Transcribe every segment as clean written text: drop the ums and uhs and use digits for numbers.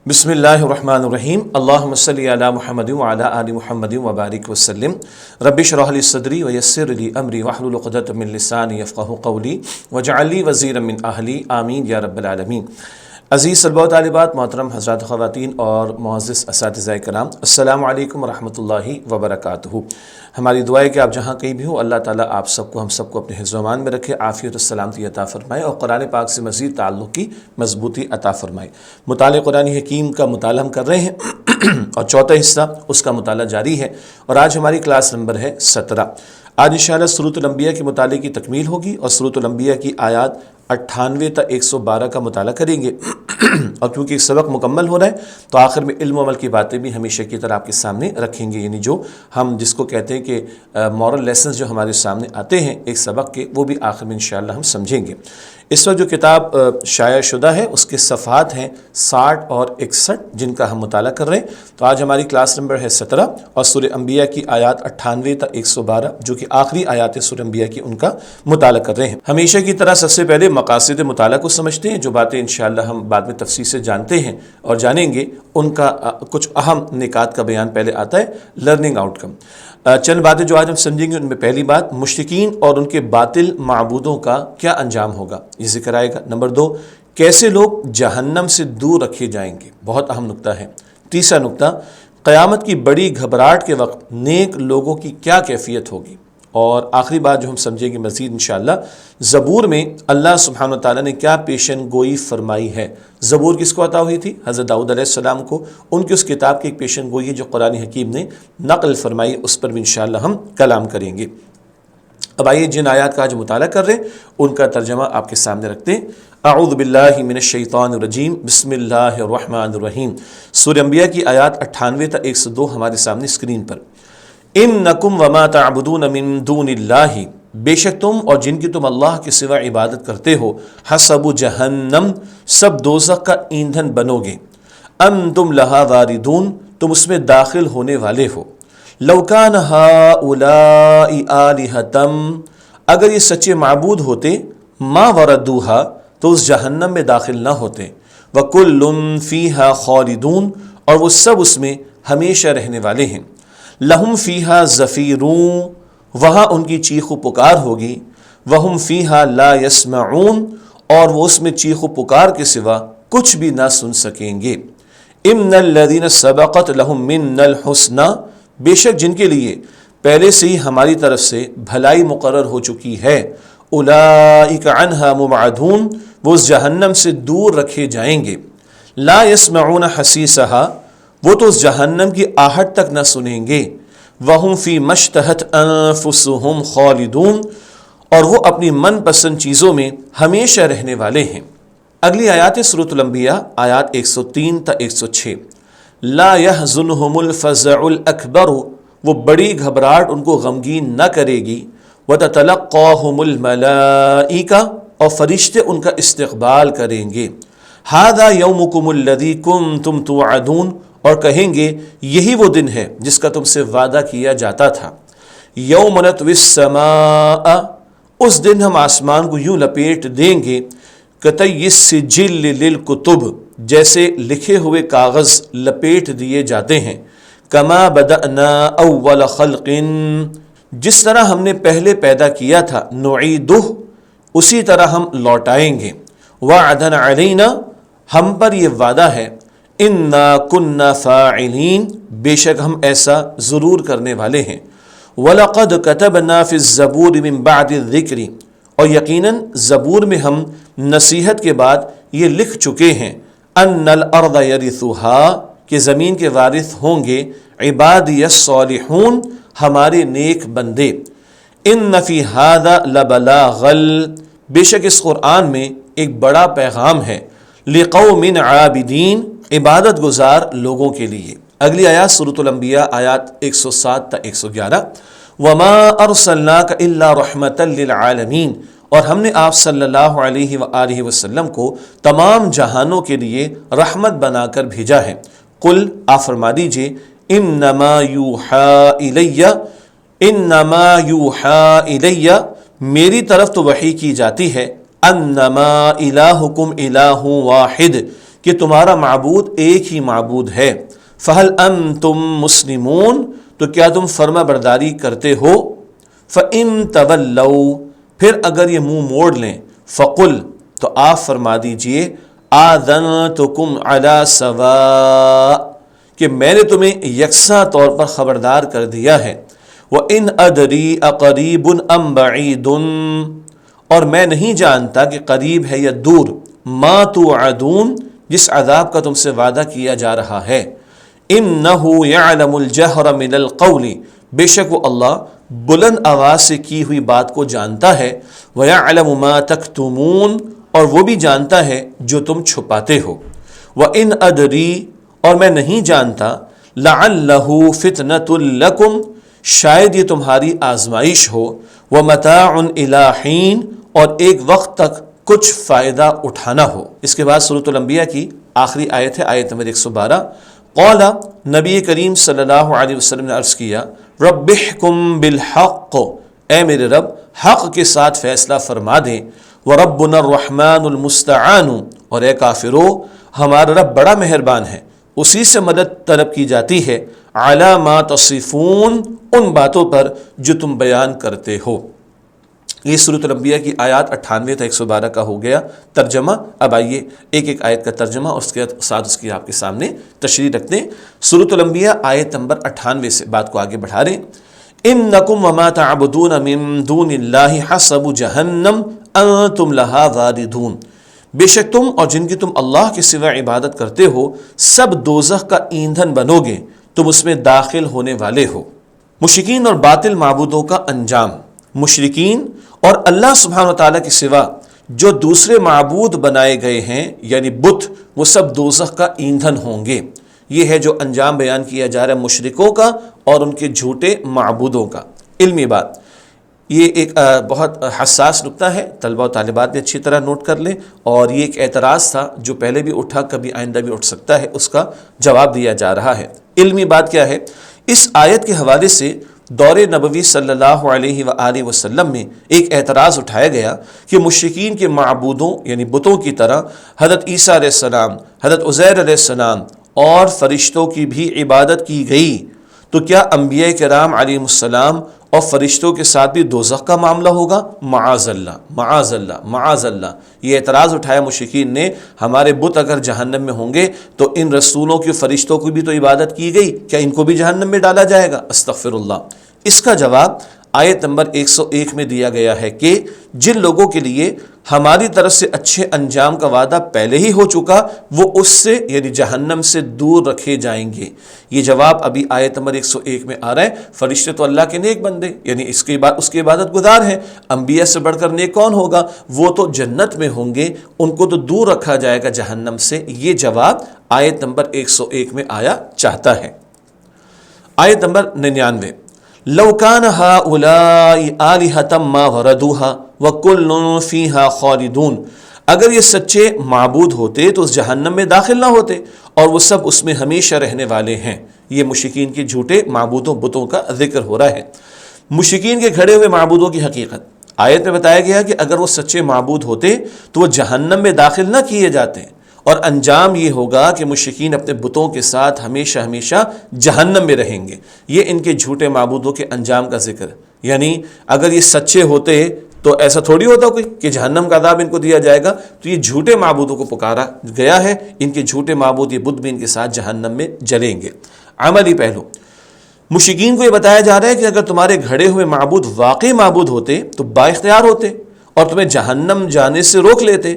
بسم اللہ الرحمن الرحیم اللہم صلی علی محمد وعلی آل محمد وبارک وسلم رب اشرح لی صدری ویسر لی امری واحلل عقدۃ من لسانی یفقہوا قولی واجعل لی وزیرا من اہلی آمین یا رب العالمین۔ عزیز طلباء و طالبات، محترم حضرات خواتین اور معزز اساتذہ کرام، السلام علیکم ورحمۃ اللہ وبرکاتہ۔ ہماری دعا ہے کہ آپ جہاں کہیں بھی ہوں، اللہ تعالیٰ آپ سب کو ہم سب کو اپنے حفظ و امان میں رکھے، عافیت و سلامتی عطا فرمائے اور قرآن پاک سے مزید تعلق کی مضبوطی عطا فرمائے۔ مطالعہ قرآن حکیم کا مطالعہ ہم کر رہے ہیں اور چوتھا حصہ اس کا مطالعہ جاری ہے، اور آج ہماری کلاس نمبر ہے 17۔ آج انشاءاللہ سورۃ الانبیاء کے مطالعے کی تکمیل ہوگی اور سورۃ الانبیاء کی آیات 98 تا 112 کا مطالعہ کریں گے۔ اور کیونکہ ایک سبق مکمل ہو رہا ہے تو آخر میں علم و عمل کی باتیں بھی ہمیشہ کی طرح آپ کے سامنے رکھیں گے، یعنی جو ہم جس کو کہتے ہیں کہ مورل لیسنز جو ہمارے سامنے آتے ہیں ایک سبق کے، وہ بھی آخر میں انشاءاللہ ہم سمجھیں گے۔ اس وقت جو کتاب شائع شدہ ہے اس کے صفحات ہیں 60 اور 61 جن کا ہم مطالعہ کر رہے ہیں۔ تو آج ہماری کلاس نمبر ہے 17 اور سورہ انبیاء کی آیات 98 تا 112 جو کہ آخری آیات سورہ انبیاء کی ان کا مطالعہ کر رہے ہیں۔ ہمیشہ کی طرح سب سے پہلے مقاصد مطالعہ کو سمجھتے ہیں، جو باتیں انشاءاللہ ہم بعد میں تفصیل سے جانتے ہیں اور جانیں گے، ان کا کچھ اہم نکات کا بیان پہلے آتا ہے، لرننگ آؤٹ کم۔ چند باتیں جو آج ہم سمجھیں گے، ان میں پہلی بات مشرکین اور ان کے باطل معبودوں کا کیا انجام ہوگا، یہ ذکر آئے گا۔ نمبر 2، کیسے لوگ جہنم سے دور رکھے جائیں گے، بہت اہم نقطہ ہے۔ تیسرا نقطہ، قیامت کی بڑی گھبراہٹ کے وقت نیک لوگوں کی کیا کیفیت ہوگی۔ اور آخری بات جو ہم سمجھیں گے مزید انشاءاللہ، زبور میں اللہ سبحانہ وتعالیٰ نے کیا پیشن گوئی فرمائی ہے۔ زبور کس کو عطا ہوئی تھی؟ حضرت داؤد علیہ السلام کو۔ ان کی اس کتاب کی ایک پیشن گوئی ہے جو قرآن حکیم نے نقل فرمائی، اس پر بھی انشاءاللہ ہم کلام کریں گے۔ اب آئیے جن آیات کا آج مطالعہ کر رہے ہیں ان کا ترجمہ آپ کے سامنے رکھتے ہیں۔ اعوذ باللہ من الشیطان الرجیم، بسم اللہ الرحمن الرحیم۔ سورہ انبیاء کی آیات 98 تا 102 ہمارے سامنے اسکرین پر۔ انکم وما تعبدون من دون اللہ، بے شک تم اور جن کی تم اللہ کے سوا عبادت کرتے ہو، حسب جہنم، سب دوزخ کا ایندھن بنو گے، انتم لہا واردون، تم اس میں داخل ہونے والے ہو۔ لو کان ہؤلاء آلہۃ، اگر یہ سچے معبود ہوتے، ما وردوہا، تو اس جہنم میں داخل نہ ہوتے، وکل فیہا خالدون، اور وہ سب اس میں ہمیشہ رہنے والے ہیں۔ لہم فیہا زفیرون، وہاں ان کی چیخ و پکار ہوگی، وہم فیہا لا یسمعون، اور وہ اس میں چیخ و پکار کے سوا کچھ بھی نہ سن سکیں گے۔ ان الذین سبقت لہم منا الحسنی، بے شک جن کے لیے پہلے سے ہی ہماری طرف سے بھلائی مقرر ہو چکی ہے، اولئک عنہا مبعدون، وہ اس جہنم سے دور رکھے جائیں گے۔ لا یسمعون حسیسہا، وہ تو اس جہنم کی آہٹ تک نہ سنیں گے۔ وہم فی مشتہت انفسہم خالدون، اور وہ اپنی من پسند چیزوں میں ہمیشہ رہنے والے ہیں۔ اگلی آیات سورۃ الانبیاء آیات 103 تا 106۔ لا یحزنہم الفزع الاکبر، وہ بڑی گھبراہٹ ان کو غمگین نہ کرے گی۔ وتتلقاہم الملائکہ، اور فرشتے ان کا استقبال کریں گے۔ ھذا یومکم الذی کنتم توعدون، اور کہیں گے یہی وہ دن ہے جس کا تم سے وعدہ کیا جاتا تھا۔ یوم نطوی السماء، اس دن ہم آسمان کو یوں لپیٹ دیں گے، کطی السجل للکتب، جیسے لکھے ہوئے کاغذ لپیٹ دیے جاتے ہیں۔ کما بدأنا اول خلق، جس طرح ہم نے پہلے پیدا کیا تھا، نعیدہ، اسی طرح ہم لوٹائیں گے۔ وعدا علینا، ہم پر یہ وعدہ ہے۔ انا کنا فاعلین، بے شک ہم ایسا ضرور کرنے والے ہیں۔ وَلَقَدْ كَتَبْنَا فِي الزَّبُورِ مِن بَعْدِ الذِّكْرِ، اور یقیناً زبور میں ہم نصیحت کے بعد یہ لکھ چکے ہیں، أَنَّ الْأَرْضَ يَرِثُهَا، کہ زمین کے وارث ہوں گے، عبادی الصالحون، ہمارے نیک بندے۔ إِنَّ فِي هَذَا لَبَلَاغًا، بے شک اس قرآن میں ایک بڑا پیغام ہے، لِقَوْمٍ عَابِدِينَ، عبادت گزار لوگوں کے لیے۔ اگلی آیات سورۃ الانبیاء آیات 107 تا 111۔ وما ارسلناک الا رحمتا للعالمین، اور ہم نے آپ صلی اللہ علیہ وآلہ وسلم کو تمام جہانوں کے لیے رحمت بنا کر بھیجا ہے۔ قل، آپ فرما دیجئے، انما یوحی الی، انما یوحی الی، میری طرف تو وحی کی جاتی ہے، انما الہکم الہ واحد، کہ تمہارا معبود ایک ہی معبود ہے. فہل انتم مسلمون، تو کیا تم فرما برداری کرتے ہو؟ فَإِن تَوَلَّوْا، پھر اگر یہ منہ موڑ لیں، فَقُلْ، تو آپ فرما دیجئے، آذَنْتُكُمْ عَلَى سَوَاءٍ، کہ میں نے تمہیں یکساں طور پر خبردار کر دیا ہے. وَإِنْ أَدْرِي أَقَرِيبٌ أَمْ بَعِيدٌ، اور میں نہیں جانتا کہ قریب ہے یا دور، مَا تُوعَدُونَ، جس عذاب کا تم سے وعدہ کیا جا رہا ہے. إِنَّهُ يَعْلَمُ الْجَهْرَ مِنَ الْقَوْلِ، بے شک وہ اللہ بلند آواز سے کی ہوئی بات کو جانتا ہے. وَيَعْلَمُ مَا تَكْتُمُونَ، اور وہ بھی جانتا ہے جو تم چھپاتے ہو. وَإِنْ أَدْرِي، اور میں نہیں جانتا، لَعَلَّهُ فِتْنَةٌ لَكُمْ، شاید یہ تمہاری آزمائش ہو. وَمَتَاعٌ إِلَىٰ حِينٍ، اور ایک وقت تک کچھ فائدہ اٹھانا ہو. اس کے بعد سورۃ الانبیاء کی آخری آیت ہے، آیت نمبر 112. قال، نبی کریم صلی اللہ علیہ وسلم نے عرض کیا، رب احکم بالحق، اے میرے رب حق کے ساتھ فیصلہ فرما دیں. وربنا الرحمن المستعان، اور اے کافرو ہمارا رب بڑا مہربان ہے، اسی سے مدد طلب کی جاتی ہے. علی ما تصفون، ان باتوں پر جو تم بیان کرتے ہو. یہ سورۃ الانبیاء کی آیات 98 تا 112 کا ہو گیا ترجمہ. اب آئیے ایک ایک آیت کا ترجمہ اور اس کے ساتھ اس کی آپ کے سامنے تشریح رکھتے ہیں. سورۃ الانبیاء آیت نمبر 98 سے بات کو آگے بڑھا رہے ہیں. انکم وما تعبدون من دون اللہ حسب جہنم انتم لہا واردون، بے شک تم اور جن کی تم اللہ کے سوا عبادت کرتے ہو سب دوزخ کا ایندھن بنو گے، تم اس میں داخل ہونے والے ہو. مشرکین اور باطل معبودوں کا انجام. مشرکین اور اللہ سبحانہ وتعالیٰ کے سوا جو دوسرے معبود بنائے گئے ہیں یعنی بت، وہ سب دوزخ کا ایندھن ہوں گے. یہ ہے جو انجام بیان کیا جا رہا ہے مشرکوں کا اور ان کے جھوٹے معبودوں کا. علمی بات، یہ ایک بہت حساس نقطہ ہے، طلبہ و طالبات نے اچھی طرح نوٹ کر لیں. اور یہ ایک اعتراض تھا جو پہلے بھی اٹھا، کبھی آئندہ بھی اٹھ سکتا ہے، اس کا جواب دیا جا رہا ہے. علمی بات کیا ہے؟ اس آیت کے حوالے سے دور نبوی صلی اللہ علیہ وآلہ وسلم میں ایک اعتراض اٹھایا گیا کہ مشرکین کے معبودوں یعنی بتوں کی طرح حضرت عیسیٰ علیہ السلام، حضرت عزیر علیہ السلام اور فرشتوں کی بھی عبادت کی گئی، تو کیا انبیاء کرام علیہ السلام اور فرشتوں کے ساتھ بھی دوزخ کا معاملہ ہوگا؟ معاذ اللہ، معاذ اللہ، معاذ اللہ. یہ اعتراض اٹھایا مشرکین نے، ہمارے بت اگر جہنم میں ہوں گے تو ان رسولوں کی فرشتوں کی بھی تو عبادت کی گئی، کیا ان کو بھی جہنم میں ڈالا جائے گا؟ استغفر اللہ. اس کا جواب آیت نمبر 101 میں دیا گیا ہے کہ جن لوگوں کے لیے ہماری طرف سے اچھے انجام کا وعدہ پہلے ہی ہو چکا، وہ اس سے یعنی جہنم سے دور رکھے جائیں گے. یہ جواب ابھی آیت نمبر 101 میں آ رہا ہے. فرشتے تو اللہ کے نیک بندے یعنی اس کے عبادت گزار ہیں، انبیاء سے بڑھ کر نیک کون ہوگا؟ وہ تو جنت میں ہوں گے، ان کو تو دور رکھا جائے گا جہنم سے. یہ جواب آیت نمبر 101 میں آیا چاہتا ہے. آیت نمبر 99، لو کان ہؤلاء آلہۃ ما وردوها وکل فیہا خالدون، اگر یہ سچے معبود ہوتے تو اس جہنم میں داخل نہ ہوتے اور وہ سب اس میں ہمیشہ رہنے والے ہیں. یہ مشرکین کے جھوٹے معبودوں بتوں کا ذکر ہو رہا ہے. مشرکین کے کھڑے ہوئے معبودوں کی حقیقت آیت میں بتایا گیا کہ اگر وہ سچے معبود ہوتے تو وہ جہنم میں داخل نہ کیے جاتے، اور انجام یہ ہوگا کہ مشرکین اپنے بتوں کے ساتھ ہمیشہ ہمیشہ جہنم میں رہیں گے. یہ ان کے جھوٹے معبودوں کے انجام کا ذکر. یعنی اگر یہ سچے ہوتے تو ایسا تھوڑی ہوتا کوئی کہ جہنم کا عذاب ان کو دیا جائے گا. تو یہ جھوٹے معبودوں کو پکارا گیا ہے، ان کے جھوٹے معبود یہ بت بھی ان کے ساتھ جہنم میں جلیں گے. عملی پہلو، مشرکین کو یہ بتایا جا رہا ہے کہ اگر تمہارے گھڑے ہوئے معبود واقعی معبود ہوتے تو با اختیار ہوتے اور تمہیں جہنم جانے سے روک لیتے،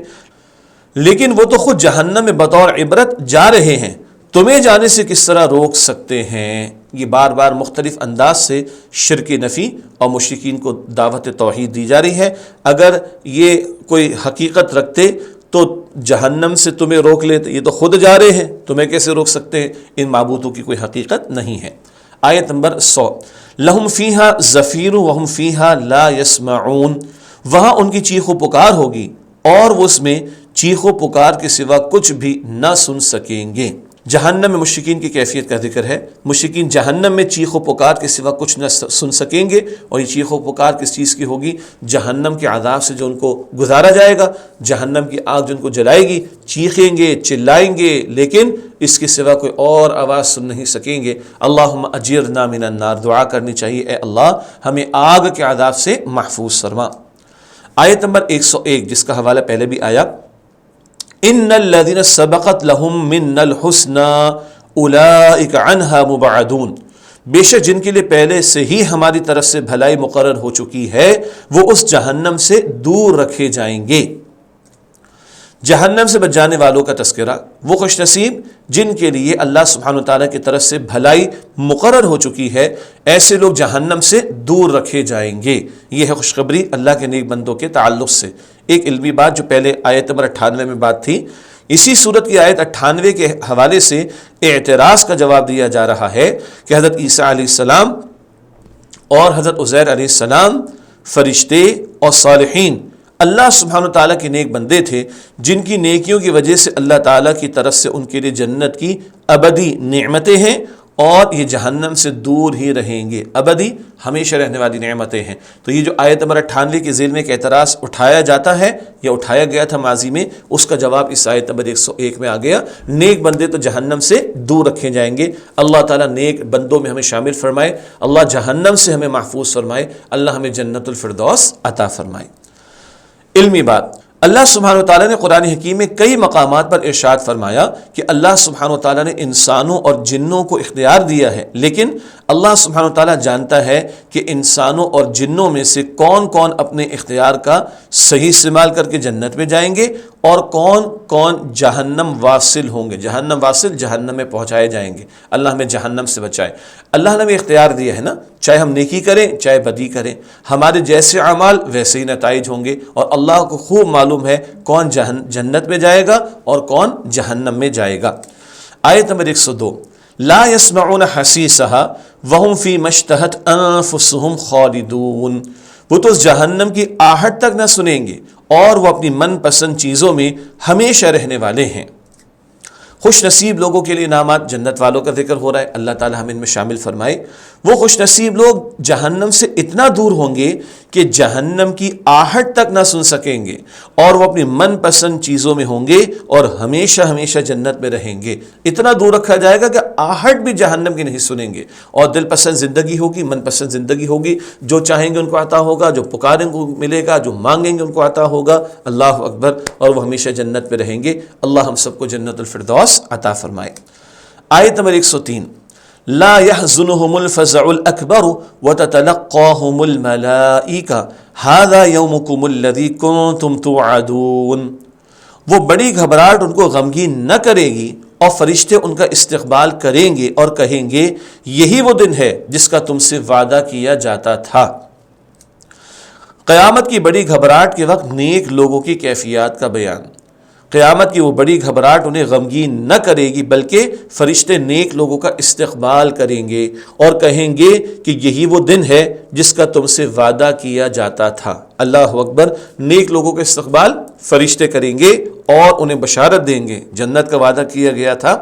لیکن وہ تو خود جہنم میں بطور عبرت جا رہے ہیں، تمہیں جانے سے کس طرح روک سکتے ہیں؟ یہ بار بار مختلف انداز سے شرک نفی اور مشرکین کو دعوت توحید دی جا رہی ہے. اگر یہ کوئی حقیقت رکھتے تو جہنم سے تمہیں روک لیتے، یہ تو خود جا رہے ہیں، تمہیں کیسے روک سکتے ہیں؟ ان معبودوں کی کوئی حقیقت نہیں ہے. آیت نمبر 100، لہم فیہا زفیر وہم فیہا لا یسمعون، وہاں ان کی چیخ و پکار ہوگی اور وہ اس میں چیخ و پکار کے سوا کچھ بھی نہ سن سکیں گے. جہنم میں مشرکین کی کیفیت کا ذکر ہے۔ مشرکین جہنم میں چیخ و پکار کے سوا کچھ نہ سن سکیں گے، اور یہ چیخ و پکار کس چیز کی ہوگی؟ جہنم کے عذاب سے جو ان کو گزارا جائے گا، جہنم کی آگ جو ان کو جلائے گی، چیخیں گے، چلائیں گے، لیکن اس کے سوا کوئی اور آواز سن نہیں سکیں گے۔ اللہم اجرنا من النار، دعا کرنی چاہیے اے اللہ ہمیں آگ کے عذاب سے محفوظ فرما۔ آیت نمبر 101 جس کا حوالہ پہلے بھی آیا، ان الذین سبقت لہم من الحسنی اولئک عنہا مبعدون، بے شک جن کے لیے پہلے سے ہی ہماری طرف سے بھلائی مقرر ہو چکی ہے وہ اس جہنم سے دور رکھے جائیں گے۔ جہنم سے بچ جانے والوں کا تذکرہ، وہ خوش نصیب جن کے لیے اللہ سبحانہ وتعالیٰ کی طرف سے بھلائی مقرر ہو چکی ہے، ایسے لوگ جہنم سے دور رکھے جائیں گے۔ یہ ہے خوشخبری اللہ کے نیک بندوں کے تعلق سے۔ ایک علمی بات جو پہلے آیت نمبر 98 میں بات تھی، اسی صورت کی آیت 98 کے حوالے سے اعتراض کا جواب دیا جا رہا ہے کہ حضرت عیسیٰ علیہ السلام اور حضرت عزیر علیہ السلام فرشتے اور صالحین اللہ سبحانہ تعالیٰ کے نیک بندے تھے، جن کی نیکیوں کی وجہ سے اللہ تعالیٰ کی طرف سے ان کے لیے جنت کی ابدی نعمتیں ہیں، اور یہ جہنم سے دور ہی رہیں گے، ابدی ہمیشہ رہنے والی نعمتیں ہیں۔ تو یہ جو آیت نمبر 98 کے ذیل میں ایک اعتراض اٹھایا جاتا ہے یا اٹھایا گیا تھا ماضی میں، اس کا جواب اس آیت نمبر 101 میں آ گیا۔ نیک بندے تو جہنم سے دور رکھے جائیں گے، اللہ تعالیٰ نیک بندوں میں ہمیں شامل فرمائے، اللہ جہنم سے ہمیں محفوظ فرمائے، اللہ ہمیں جنت الفردوس عطا فرمائے۔ علمی بات، اللہ سبحانہ وتعالیٰ نے قرآن حکیم میں کئی مقامات پر ارشاد فرمایا کہ اللہ سبحانہ وتعالیٰ نے انسانوں اور جنوں کو اختیار دیا ہے، لیکن اللہ سبحانہ وتعالیٰ جانتا ہے کہ انسانوں اور جنوں میں سے کون کون اپنے اختیار کا صحیح استعمال کر کے جنت میں جائیں گے اور کون کون جہنم واصل ہوں گے۔ جہنم واصل، جہنم میں پہنچائے جائیں گے۔ اللہ ہمیں جہنم سے بچائے۔ اللہ نے ہمیں اختیار دیا ہے نا، چاہے ہم نیکی کریں چاہے بدی کریں، ہمارے جیسے اعمال ویسے ہی نتائج ہوں گے، اور اللہ کو خوب معلوم ہے کون جنت میں جائے گا اور کون جہنم میں جائے گا۔ آیت نمبر 102، لا يسمعون حسیسها وهم فيما اشتهت انفسهم خالدون، وہ تو اس جہنم کی آہٹ تک نہ سنیں گے اور وہ اپنی من پسند چیزوں میں ہمیشہ رہنے والے ہیں۔ خوش نصیب لوگوں کے لیے انعامات، جنت والوں کا ذکر ہو رہا ہے، اللہ تعالی ہمیں ان میں شامل فرمائے۔ وہ خوش نصیب لوگ جہنم سے اتنا دور ہوں گے کہ جہنم کی آہٹ تک نہ سن سکیں گے، اور وہ اپنی من پسند چیزوں میں ہوں گے اور ہمیشہ ہمیشہ جنت میں رہیں گے۔ اتنا دور رکھا جائے گا کہ آہٹ بھی جہنم کی نہیں سنیں گے، اور دل پسند زندگی ہوگی، من پسند زندگی ہوگی، جو چاہیں گے ان کو عطا ہوگا، جو پکاریں گے ان کو ملے گا، جو مانگیں گے ان کو عطا ہوگا۔ اللہ اکبر، اور وہ ہمیشہ جنت میں رہیں گے۔ اللہ ہم سب کو جنت الفردوس عطا فرمائے۔ آیت نمبر 103، لا يحزنهم الفزع الاکبر وتتلقاهم الملائکہ ھذا یومکم الذی کنتم توعدون، وہ بڑی گھبراہٹ ان کو غمگین نہ کرے گی، اور فرشتے ان کا استقبال کریں گے اور کہیں گے یہی وہ دن ہے جس کا تم سے وعدہ کیا جاتا تھا۔ قیامت کی بڑی گھبراہٹ کے وقت نیک لوگوں کی کیفیات کا بیان۔ قیامت کی وہ بڑی گھبراہٹ انہیں غمگین نہ کرے گی، بلکہ فرشتے نیک لوگوں کا استقبال کریں گے اور کہیں گے کہ یہی وہ دن ہے جس کا تم سے وعدہ کیا جاتا تھا۔ اللہ اکبر، نیک لوگوں کا استقبال فرشتے کریں گے اور انہیں بشارت دیں گے، جنت کا وعدہ کیا گیا تھا،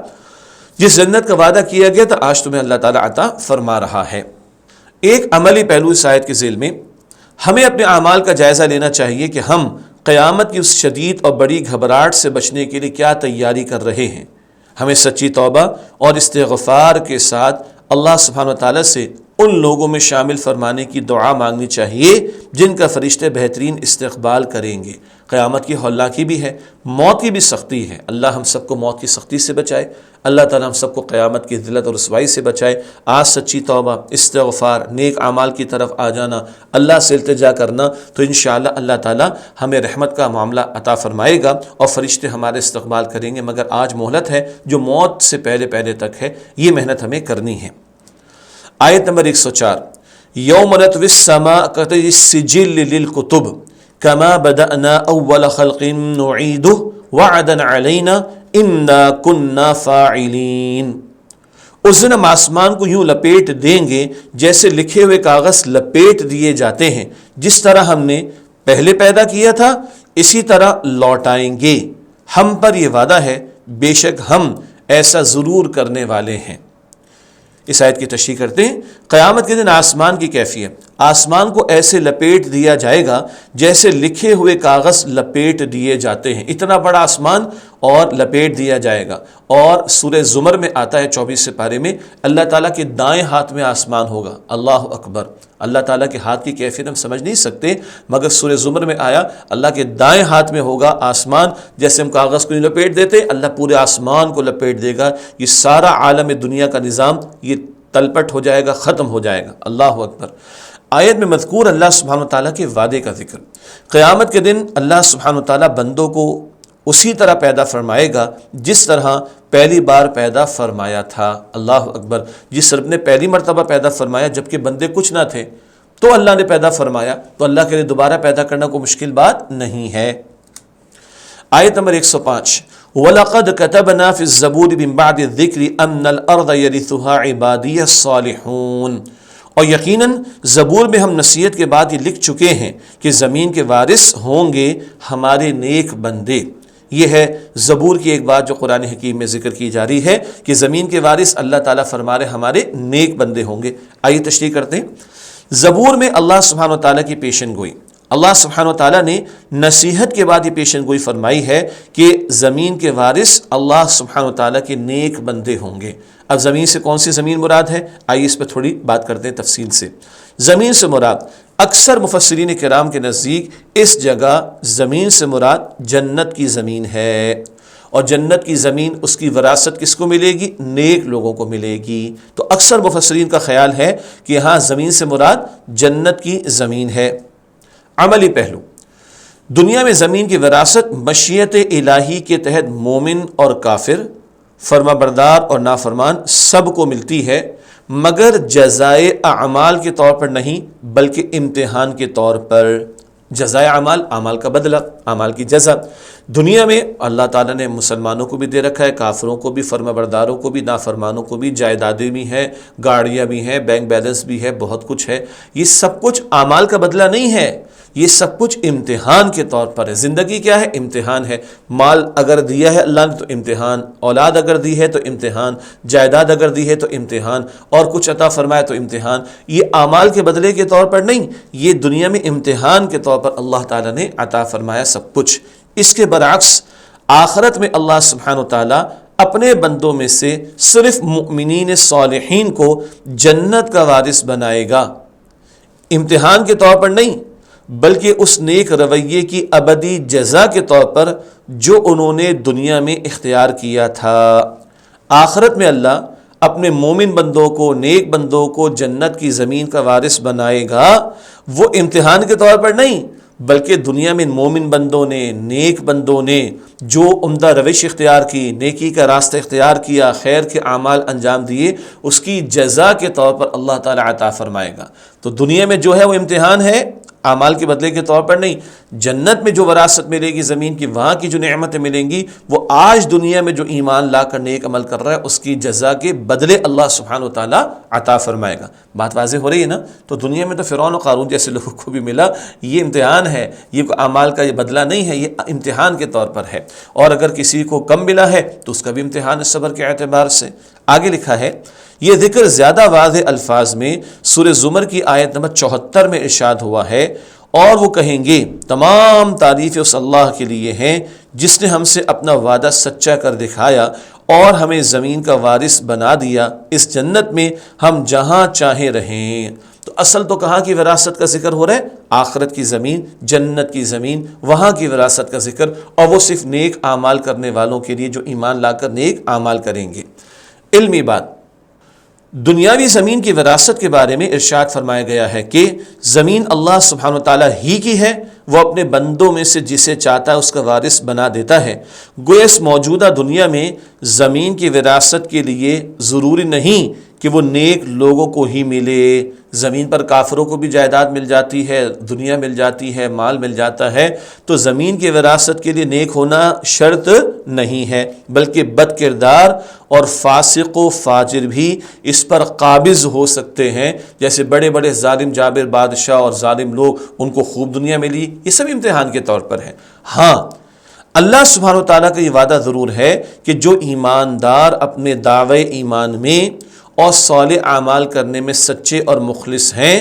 جس جنت کا وعدہ کیا گیا تھا آج تمہیں اللہ تعالیٰ عطا فرما رہا ہے۔ ایک عملی پہلو اس آیت کے ذیل میں، ہمیں اپنے اعمال کا جائزہ لینا چاہیے کہ ہم قیامت کی اس شدید اور بڑی گھبراہٹ سے بچنے کے لیے کیا تیاری کر رہے ہیں۔ ہمیں سچی توبہ اور استغفار کے ساتھ اللہ سبحانہ وتعالیٰ سے ان لوگوں میں شامل فرمانے کی دعا مانگنی چاہیے جن کا فرشتے بہترین استقبال کریں گے۔ قیامت کی ہولناکی بھی ہے، موت کی بھی سختی ہے، اللہ ہم سب کو موت کی سختی سے بچائے، اللہ تعالیٰ ہم سب کو قیامت کی ذلت اور رسوائی سے بچائے۔ آج سچی توبہ، استغفار، نیک اعمال کی طرف آ جانا، اللہ سے التجا کرنا، تو انشاءاللہ اللہ تعالیٰ ہمیں رحمت کا معاملہ عطا فرمائے گا اور فرشتے ہمارے استقبال کریں گے۔ مگر آج مہلت ہے جو موت سے پہلے پہلے تک ہے، یہ محنت ہمیں کرنی ہے۔ آیت نمبر 104، یوم نطوی السماء کطی السجل للکتب کما بدأنا اول خلق نعیدہ وعدا علینا انا کنا فاعلین، اس دن ہم آسمان کو یوں لپیٹ دیں گے جیسے لکھے ہوئے کاغذ لپیٹ دیے جاتے ہیں، جس طرح ہم نے پہلے پیدا کیا تھا اسی طرح لوٹائیں گے۔ ہم پر یہ وعدہ ہے، بے شک ہم ایسا ضرور کرنے والے ہیں۔ اس آیت کی تشریح کرتے ہیں۔ قیامت کے دن آسمان کی کیفیت، آسمان کو ایسے لپیٹ دیا جائے گا جیسے لکھے ہوئے کاغذ لپیٹ دیے جاتے ہیں، اتنا بڑا آسمان اور لپیٹ دیا جائے گا۔ اور سورہ زمر میں آتا ہے 24 پارے میں، اللہ تعالیٰ کے دائیں ہاتھ میں آسمان ہوگا۔ اللہ اکبر! اللہ تعالیٰ کے ہاتھ کی کیفیت ہم سمجھ نہیں سکتے، مگر سورہ زمر میں آیا اللہ کے دائیں ہاتھ میں ہوگا آسمان، جیسے ہم کاغذ کو لپیٹ دیتے اللہ پورے آسمان کو لپیٹ دے گا۔ یہ سارا عالم دنیا کا نظام یہ تلپٹ ہو جائے گا، ختم ہو جائے گا۔ اللہ اکبر! آیت میں مذکور اللہ سبحانہ وتعالیٰ کے وعدے کا ذکر۔ قیامت کے دن اللہ سبحانہ وتعالیٰ بندوں کو اسی طرح پیدا فرمائے گا جس طرح پہلی بار پیدا فرمایا تھا۔ اللہ اکبر! جس رب نے پہلی مرتبہ پیدا فرمایا جبکہ بندے کچھ نہ تھے تو اللہ نے پیدا فرمایا، تو اللہ کے لیے دوبارہ پیدا کرنا کوئی مشکل بات نہیں ہے۔ آیت نمبر 105، وَلَقَدْ كَتَبْنَا فِي الزَّبُورِ مِن بَعْدِ الذِّكْرِ أَنَّ الْأَرْضَ يَرِثُهَا عِبَادِيَ الصَّالِحُونَ، اور یقیناً زبور میں ہم نصیحت کے بعد یہ لکھ چکے ہیں کہ زمین کے وارث ہوں گے ہمارے نیک بندے۔ یہ ہے زبور کی ایک بات جو قرآن حکیم میں ذکر کی جا رہی ہے کہ زمین کے وارث اللہ تعالیٰ فرما رہے ہمارے نیک بندے ہوں گے۔ آئیے تشریح کرتے ہیں۔ زبور میں اللہ سبحانہ وتعالیٰ کی پیشن گوئی، اللہ سبحانہ وتعالیٰ نے نصیحت کے بعد یہ پیشن گوئی فرمائی ہے کہ زمین کے وارث اللہ سبحانہ وتعالیٰ کے نیک بندے ہوں گے۔ اب زمین سے کون سی زمین مراد ہے؟ آئیے اس پہ تھوڑی بات کرتے ہیں تفصیل سے۔ زمین سے مراد اکثر مفسرین کرام کے نزدیک اس جگہ زمین سے مراد جنت کی زمین ہے، اور جنت کی زمین اس کی وراثت کس کو ملے گی؟ نیک لوگوں کو ملے گی۔ تو اکثر مفسرین کا خیال ہے کہ یہاں زمین سے مراد جنت کی زمین ہے۔ عملی پہلو، دنیا میں زمین کی وراثت مشیت الہی کے تحت مومن اور کافر، فرما بردار اور نافرمان سب کو ملتی ہے، مگر جزائے اعمال کے طور پر نہیں بلکہ امتحان کے طور پر۔ جزائے اعمال، اعمال کا بدلہ، اعمال کی جزا۔ دنیا میں اللہ تعالیٰ نے مسلمانوں کو بھی دے رکھا ہے، کافروں کو بھی، فرما برداروں کو بھی، نافرمانوں کو بھی، جائیدادیں بھی ہیں، گاڑیاں بھی ہیں، بینک بیلنس بھی ہے، بہت کچھ ہے۔ یہ سب کچھ اعمال کا بدلہ نہیں ہے، یہ سب کچھ امتحان کے طور پر ہے۔ زندگی کیا ہے؟ امتحان ہے۔ مال اگر دیا ہے اللہ نے تو امتحان، اولاد اگر دی ہے تو امتحان، جائیداد اگر دی ہے تو امتحان، اور کچھ عطا فرمائے تو امتحان۔ یہ اعمال کے بدلے کے طور پر نہیں، یہ دنیا میں امتحان کے طور پر اللہ تعالیٰ نے عطا فرمایا سب کچھ۔ اس کے برعکس آخرت میں اللہ سبحانہ وتعالیٰ اپنے بندوں میں سے صرف مؤمنین صالحین کو جنت کا وارث بنائے گا، امتحان کے طور پر نہیں بلکہ اس نیک رویے کی ابدی جزا کے طور پر جو انہوں نے دنیا میں اختیار کیا تھا۔ آخرت میں اللہ اپنے مومن بندوں کو، نیک بندوں کو جنت کی زمین کا وارث بنائے گا، وہ امتحان کے طور پر نہیں بلکہ دنیا میں مومن بندوں نے، نیک بندوں نے جو عمدہ روش اختیار کی، نیکی کا راستہ اختیار کیا، خیر کے اعمال انجام دیے، اس کی جزا کے طور پر اللہ تعالیٰ عطا فرمائے گا۔ تو دنیا میں جو ہے وہ امتحان ہے، اعمال کے بدلے کے طور پر نہیں۔ جنت میں جو وراثت ملے گی زمین کی، وہاں کی جو نعمتیں ملیں گی، وہ آج دنیا میں جو ایمان لا کر نیک عمل کر رہا ہے اس کی جزا کے بدلے اللہ سبحانہ و تعالیٰ عطا فرمائے گا۔ بات واضح ہو رہی ہے نا؟ تو دنیا میں تو فرعون و قارون جیسے لوگوں کو بھی ملا، یہ امتحان ہے، یہ اعمال کا یہ بدلہ نہیں ہے، یہ امتحان کے طور پر ہے۔ اور اگر کسی کو کم ملا ہے تو اس کا بھی امتحان ہے صبر کے اعتبار سے۔ آگے لکھا ہے، یہ ذکر زیادہ واضح الفاظ میں سورہ زمر کی آیت نمبر 74 میں ارشاد ہوا ہے، اور وہ کہیں گے تمام تعریفیں اس اللہ کے لیے ہیں جس نے ہم سے اپنا وعدہ سچا کر دکھایا اور ہمیں زمین کا وارث بنا دیا، اس جنت میں ہم جہاں چاہیں رہیں۔ تو اصل تو کہاں کی وراثت کا ذکر ہو رہا ہے؟ آخرت کی زمین، جنت کی زمین، وہاں کی وراثت کا ذکر، اور وہ صرف نیک اعمال کرنے والوں کے لیے جو ایمان لا کر نیک اعمال کریں گے۔ علمی بات، دنیاوی زمین کی وراثت کے بارے میں ارشاد فرمایا گیا ہے کہ زمین اللہ سبحانہ و تعالیٰ ہی کی ہے، وہ اپنے بندوں میں سے جسے چاہتا ہے اس کا وارث بنا دیتا ہے۔ گویا اس موجودہ دنیا میں زمین کی وراثت کے لیے ضروری نہیں کہ وہ نیک لوگوں کو ہی ملے۔ زمین پر کافروں کو بھی جائیداد مل جاتی ہے، دنیا مل جاتی ہے، مال مل جاتا ہے، تو زمین کی وراثت کے لیے نیک ہونا شرط نہیں ہے، بلکہ بد کردار اور فاسق و فاجر بھی اس پر قابض ہو سکتے ہیں۔ جیسے بڑے بڑے ظالم جابر بادشاہ اور ظالم لوگ، ان کو خوب دنیا ملی، یہ سب امتحان کے طور پر ہے۔ ہاں، اللہ سبحانہ و تعالیٰ کا یہ وعدہ ضرور ہے کہ جو ایماندار اپنے دعوے ایمان میں اور صالح اعمال کرنے میں سچے اور مخلص ہیں،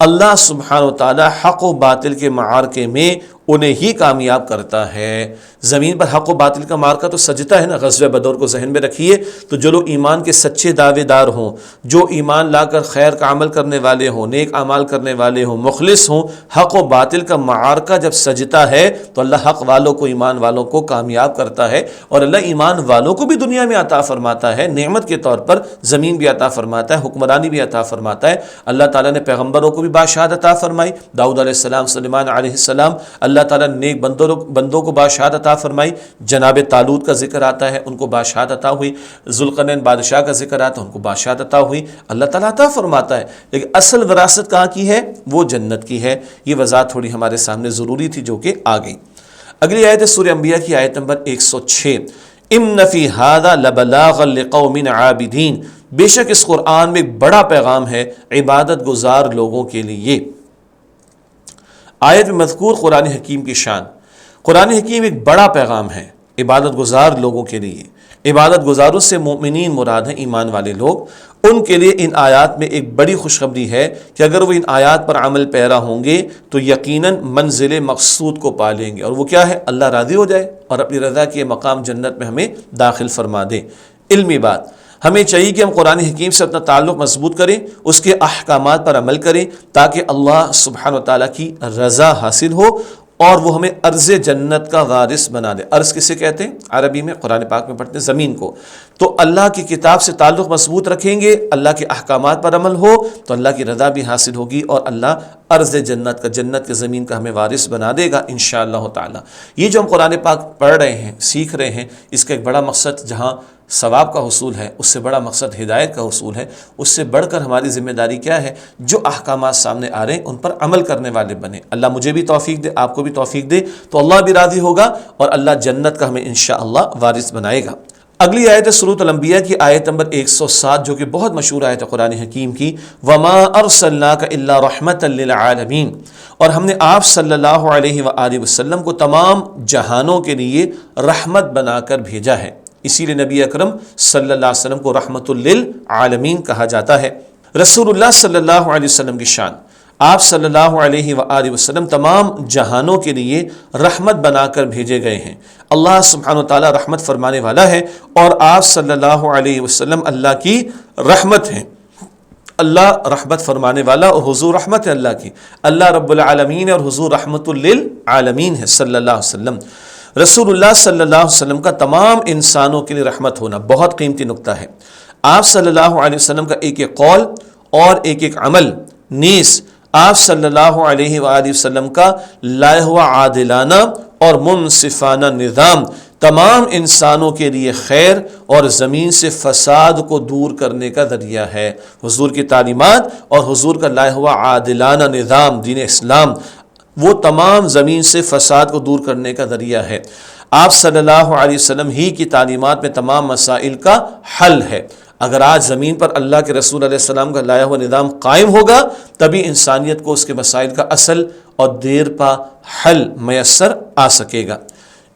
اللہ سبحانہ و تعالیٰ حق و باطل کے معرکے میں انہیں ہی کامیاب کرتا ہے۔ زمین پر حق و باطل کا معرکہ تو سجتا ہے نا، غزوہ بدر کو ذہن میں رکھیے۔ تو جو لوگ ایمان کے سچے دعوے دار ہوں، جو ایمان لا کر خیر کا عمل کرنے والے ہوں، نیک اعمال کرنے والے ہوں، مخلص ہوں، حق و باطل کا معرکہ جب سجتا ہے تو اللہ حق والوں کو، ایمان والوں کو کامیاب کرتا ہے، اور اللہ ایمان والوں کو بھی دنیا میں عطا فرماتا ہے، نعمت کے طور پر زمین بھی عطا فرماتا ہے، حکمرانی بھی عطا فرماتا ہے۔ اللہ تعالیٰ نے پیغمبروں کو بھی بادشاہت عطا فرمائی، داؤد علیہ السلام، سلیمان علیہ السلام، اللہ تعالیٰ نے نیک بندوں کو بادشاہت عطا فرمائی۔ جناب طالوت کا ذکر آتا ہے، ان کو بادشاہت عطا ہوئی۔ ذوالقرنین بادشاہ کا ذکر آتا ہے، ان کو بادشاہت عطا ہوئی۔ اللہ تعالیٰ عطا فرماتا ہے، لیکن اصل وراثت کہاں کی ہے؟ وہ جنت کی ہے۔ یہ وضاحت تھوڑی ہمارے سامنے ضروری تھی جو کہ آ گئی۔ اگلی آیت ہے سورہ انبیاء کی آیت نمبر 106، ان فی ھذا لبلاغا لقوم عابدین، بے شک اس قرآن میں ایک بڑا پیغام ہے عبادت گزار لوگوں کے لیے۔ آیت میں مذکور قرآن حکیم کی شان، قرآن حکیم ایک بڑا پیغام ہے عبادت گزار لوگوں کے لیے۔ عبادت گزاروں سے مومنین مراد ہیں، ایمان والے لوگ۔ ان کے لیے ان آیات میں ایک بڑی خوشخبری ہے کہ اگر وہ ان آیات پر عمل پیرا ہوں گے تو یقیناً منزل مقصود کو پا لیں گے، اور وہ کیا ہے؟ اللہ راضی ہو جائے اور اپنی رضا کے مقام جنت میں ہمیں داخل فرما دے۔ علمی بات، ہمیں چاہیے کہ ہم قرآن حکیم سے اپنا تعلق مضبوط کریں، اس کے احکامات پر عمل کریں، تاکہ اللہ سبحانہ و تعالیٰ کی رضا حاصل ہو اور وہ ہمیں ارض جنت کا وارث بنا دے۔ ارض کسے کہتے ہیں عربی میں؟ قرآن پاک میں پڑھتے ہیں زمین کو۔ تو اللہ کی کتاب سے تعلق مضبوط رکھیں گے، اللہ کے احکامات پر عمل ہو تو اللہ کی رضا بھی حاصل ہوگی، اور اللہ ارض جنت کا، جنت کے زمین کا ہمیں وارث بنا دے گا انشاءاللہ تعالی۔ یہ جو ہم قرآن پاک پڑھ رہے ہیں، سیکھ رہے ہیں، اس کا ایک بڑا مقصد جہاں ثواب کا حصول ہے، اس سے بڑا مقصد ہدایت کا حصول ہے۔ اس سے بڑھ کر ہماری ذمہ داری کیا ہے؟ جو احکامات سامنے آ رہے ہیں ان پر عمل کرنے والے بنے۔ اللہ مجھے بھی توفیق دے، آپ کو بھی توفیق دے، تو اللہ بھی راضی ہوگا اور اللہ جنت کا ہمیں انشاءاللہ وارث بنائے گا۔ اگلی آیت ہے سورۃ الانبیاء کی آیت نمبر 107، جو کہ بہت مشہور آیت ہے قرآن حکیم کی، وَمَا أَرْسَلْنَاكَ إِلَّا رَحْمَةً لِّلْعَالَمِينَ، اور ہم نے آپ صلی اللہ علیہ وآلہ وسلم کو تمام جہانوں کے لیے رحمت بنا کر بھیجا ہے۔ اسی لیے نبی اکرم صلی اللہ علیہ وسلم کو رحمت للعالمین کہا جاتا ہے۔ رسول اللہ صلی اللہ علیہ وسلم کی شان، آپ صلی اللہ علیہ وآلہ وسلم تمام جہانوں کے لیے رحمت بنا کر بھیجے گئے ہیں۔ اللہ سبحانہ وتعالی رحمت فرمانے والا ہے، اور آپ صلی اللہ علیہ وسلم اللہ کی رحمت ہیں۔ اللہ رحمت فرمانے والا اور حضور رحمت ہے اللہ کی۔ اللہ رب العالمین اور حضور رحمت للعالمین ہے صلی اللہ علیہ وسلم۔ رسول اللہ صلی اللہ علیہ وسلم کا تمام انسانوں کے لیے رحمت ہونا بہت قیمتی نکتہ ہے۔ آپ صلی اللہ علیہ وسلم کا ایک ایک قول اور ایک ایک عمل نیز آپ صلی اللہ علیہ وآلہ وسلم کا لائحہ ہوا عادلانہ اور منصفانہ نظام تمام انسانوں کے لیے خیر اور زمین سے فساد کو دور کرنے کا ذریعہ ہے۔ حضور کی تعلیمات اور حضور کا لائحہ ہوا عادلانہ نظام دین اسلام، وہ تمام زمین سے فساد کو دور کرنے کا ذریعہ ہے۔ آپ صلی اللہ علیہ وسلم ہی کی تعلیمات میں تمام مسائل کا حل ہے۔ اگر آج زمین پر اللہ کے رسول علیہ السلام کا لایا ہوا نظام قائم ہوگا، تبھی انسانیت کو اس کے مسائل کا اصل اور دیر پا حل میسر آ سکے گا۔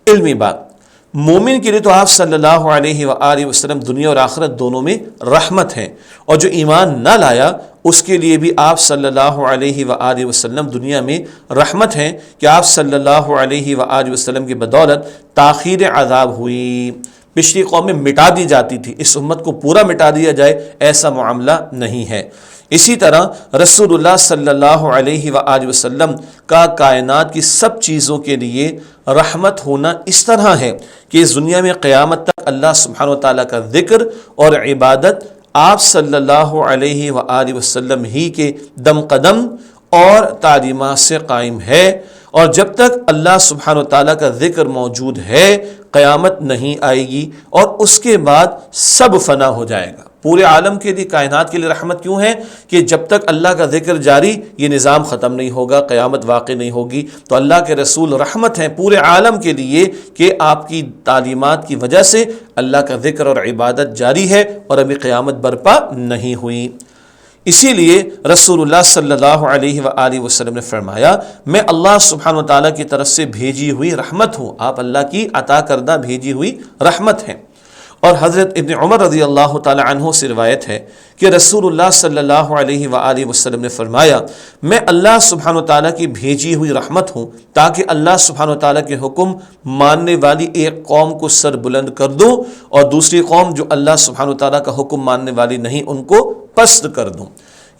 علمی بات، مومن کے لیے تو آپ صلی اللہ علیہ وآلہ وسلم دنیا اور آخرت دونوں میں رحمت ہیں، اور جو ایمان نہ لایا اس کے لیے بھی آپ صلی اللہ علیہ وآلہ وسلم دنیا میں رحمت ہیں کہ آپ صلی اللہ علیہ وآلہ وسلم کی بدولت تاخیر عذاب ہوئی۔ پچھلی قومیں مٹا دی جاتی تھی، اس امت کو پورا مٹا دیا جائے ایسا معاملہ نہیں ہے۔ اسی طرح رسول اللہ صلی اللہ علیہ وآلہ وسلم کا کائنات کی سب چیزوں کے لیے رحمت ہونا اس طرح ہے کہ اس دنیا میں قیامت تک اللہ سبحانہ و تعالیٰ کا ذکر اور عبادت آپ صلی اللہ علیہ وآلہ وسلم ہی کے دم قدم اور تعلیمات سے قائم ہے، اور جب تک اللہ سبحانہ و تعالیٰ کا ذکر موجود ہے قیامت نہیں آئے گی، اور اس کے بعد سب فنا ہو جائے گا۔ پورے عالم کے لیے، کائنات کے لیے رحمت کیوں ہے؟ کہ جب تک اللہ کا ذکر جاری، یہ نظام ختم نہیں ہوگا، قیامت واقع نہیں ہوگی۔ تو اللہ کے رسول رحمت ہیں پورے عالم کے لیے کہ آپ کی تعلیمات کی وجہ سے اللہ کا ذکر اور عبادت جاری ہے اور ابھی قیامت برپا نہیں ہوئی۔ اسی لیے رسول اللہ صلی اللہ علیہ وآلہ وسلم نے فرمایا میں اللہ سبحانہ و تعالیٰ کی طرف سے بھیجی ہوئی رحمت ہوں، آپ اللہ کی عطا کردہ بھیجی ہوئی رحمت ہیں۔ اور حضرت ابن عمر رضی اللہ تعالی عنہ سے روایت ہے کہ رسول اللہ صلی اللہ علیہ وآلہ وسلم نے فرمایا میں اللہ سبحانہ و تعالیٰ کی بھیجی ہوئی رحمت ہوں تاکہ اللہ سبحانہ و تعالیٰ کے حکم ماننے والی ایک قوم کو سر بلند کر دوں اور دوسری قوم جو اللہ سبحانہ و تعالیٰ کا حکم ماننے والی نہیں ان کو پست کر دوں۔